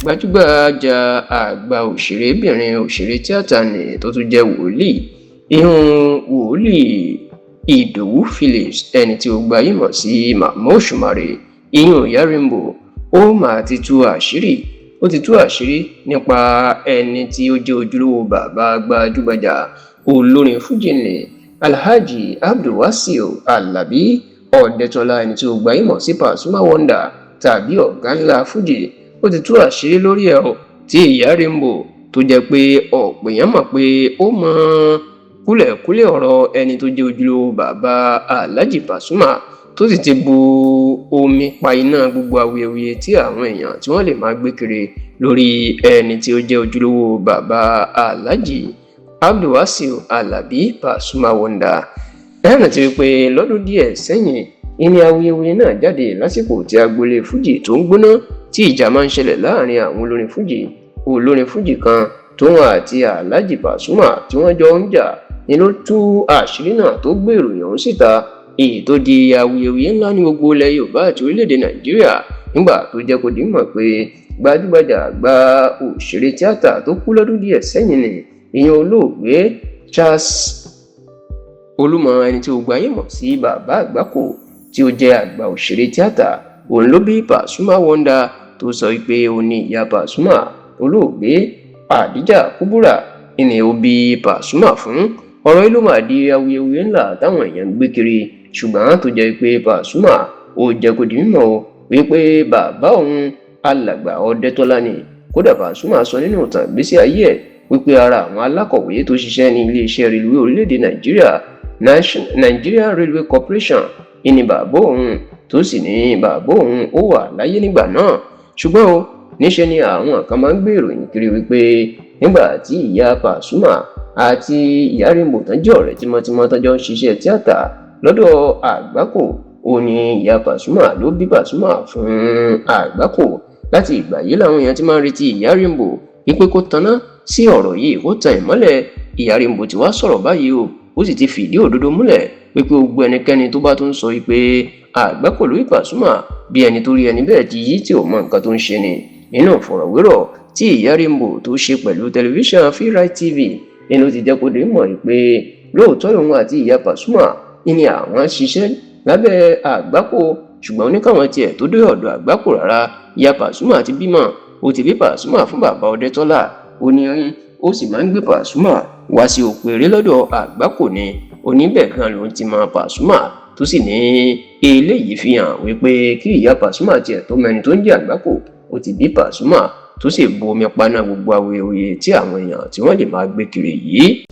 gbajúgbajà àgbà òṣèré tíátà nì tó tún jẹ́ wòlíì wòlíì Ìdòwú Phillips, ẹni tí ó gbayì mọ̀ sí Màmá Òṣùmàrè Ìyá Rainbow, ó mà ti tú àṣírí nípa ẹni tí ó jẹ́ ojúlówó bàbá gbajúgbajà olórin fújì ní Alhaji Abdulwasiu Alabi Ọ̀dẹ́tọ́lá, ẹni tí ó gbayì mọ̀ sí Pasuma Wonder tàbí ọ̀gá ńlá fújì. Ó ti tú àṣírí lórí ẹ̀ tí Ìyá Rainbow tó jẹ́ pé ọ̀pọ̀ èèyàn mọ̀ pé ó mọ kúlẹ̀kúlẹ̀ ọ̀rọ̀ ẹni tó jẹ́ ojúlówó bàbá Alhaji Pasuma, tó sì ti bu omi pa iná gbogbo awuyewuye tí àwọn èèyàn tí wọ́n lè máa gbé kiri lórí ẹni tí ó jẹ́ ojúlówó bàbá Alhaji Abdulwasiu Alabi Pasuma Wonder. ẹ̀rọ ti rí pé lọ́dún díẹ̀ sẹ́yìn ìní awuyewuye náà jáde lásìkò tí agboolé fújì tó ń gbóná tí ìjà máa ń ṣẹlẹ̀ láàrin àwọn olórin fújì kan tóun àti Alhaji Pasuma tí wọ́n jọ ń jà, ni ló tú àṣírí náà tó gbé ìròyìn ọ̀hún síta, èyí tó di awuyewuye ńlá ní gbogbo ilẹ̀ Yorùbá àti orílẹ̀-èdè Nàìjíríà, nígbà tó jẹ́ kó di mọ̀ pé gbajúgbajà àgbà òṣèré tíátà tó kú lọ́dún díẹ̀ sẹ́yìn ni ìyẹn olóògbé Charles Olúmọ, ẹni tí ó gbayì mọ̀ sí Bàbá Àgbákò, tí ó jẹ́ àgbà òṣèré tíátà. Òun ló bí Pasuma Wonder, tó sọ pé ó ní ìyá Pasuma olóògbé Adija Kubura ìní ó bí Pasuma fún. ọ̀rọ̀ yìí ló máa di awuyewuye ńlá táwọn èèyàn ń gbé kiri, ṣùgbọ́n tó jẹ́ pé Pasuma ó jẹ́ kó di mímọ̀ wípé bàbá òun alàgbà Ọ̀dẹ́tọ́lá ni. Kódà Pasuma sọ nínú ìtàn ìgbésí ayé ẹ̀ wípé ara àwọn alákọ̀wé tó ṣiṣẹ́ ní iléeṣẹ́ reluwé orílẹ̀-èdè Nàìjíríà, Nigeria Railway Corporation, ìní bàbá òun, tó sì ní bàbá òun ó wà láyé nígbà náà. ṣùgbọ́n níṣẹ́ ni àwọn kan máa ń gbé ìròyìn kiri wípé nígbà tí ìyá Pasuma àti Ìyá Rainbow tán jẹ́ ọ̀rẹ́ tímọ́tímọ́ tán jọ ń ṣiṣẹ́ tíátà lọ́dọ̀ Àgbákò, ó ní ìyá Pasuma ló bí Pasuma fún Àgbákò. láti ìgbà yìí làwọn èèyàn ti máa ń retí Ìyá Rainbow wípé kó taná sí ọ̀rọ̀ yìí, kó tan ìmọ́lẹ̀. Ìyá Rainbow ti wá sọ̀rọ̀ báyìí ó sì ti fìdí òdodo múlẹ̀ pé gbogbo ẹnikẹ́ni tó bá tún sọ wípé Àgbákò ló bí Pasuma, bí ẹni tó rí ẹni bẹ́ẹ̀ ti yí tí ò mọ nǹkan tó ń ṣe ni. nínú ìfọ̀rọ̀wérọ̀ tí Ìyá Rainbow tó ṣe pẹ̀lú tẹlifíṣàn Freeride TV, nínú ti jẹ́ kó dé mọ̀ pé lóòótọ́ lòun àti ìyá Pasuma ní àwọn ṣiṣẹ́ lábẹ́ Àgbákò, ṣùgbọ́n oníkàwọn tiẹ̀ tó dé ọ̀dọ̀ Àgbákò rárá. Ìyá Pasuma ti bímọ, ó ti bí Pasuma fún bàbá Ọ̀dẹ́tọ́lá, ó ní ó sì máa ń gbé Pasuma wá sí òpèrè lọ́dọ̀ Àgbákò ni. oníbẹ̀ kan ló ti mọ Pasuma, tó sì ní eléyìí fi hàn wípé kí ìyá Pasuma tiẹ̀ tó mẹni tó ń jẹ́ Àgbákò, ó ti bí Pasuma, tó sì bu omi paná gbogbo awuyewuye tí àwọn èèyàn tí wọ́n lè máa gbé kiri yìí.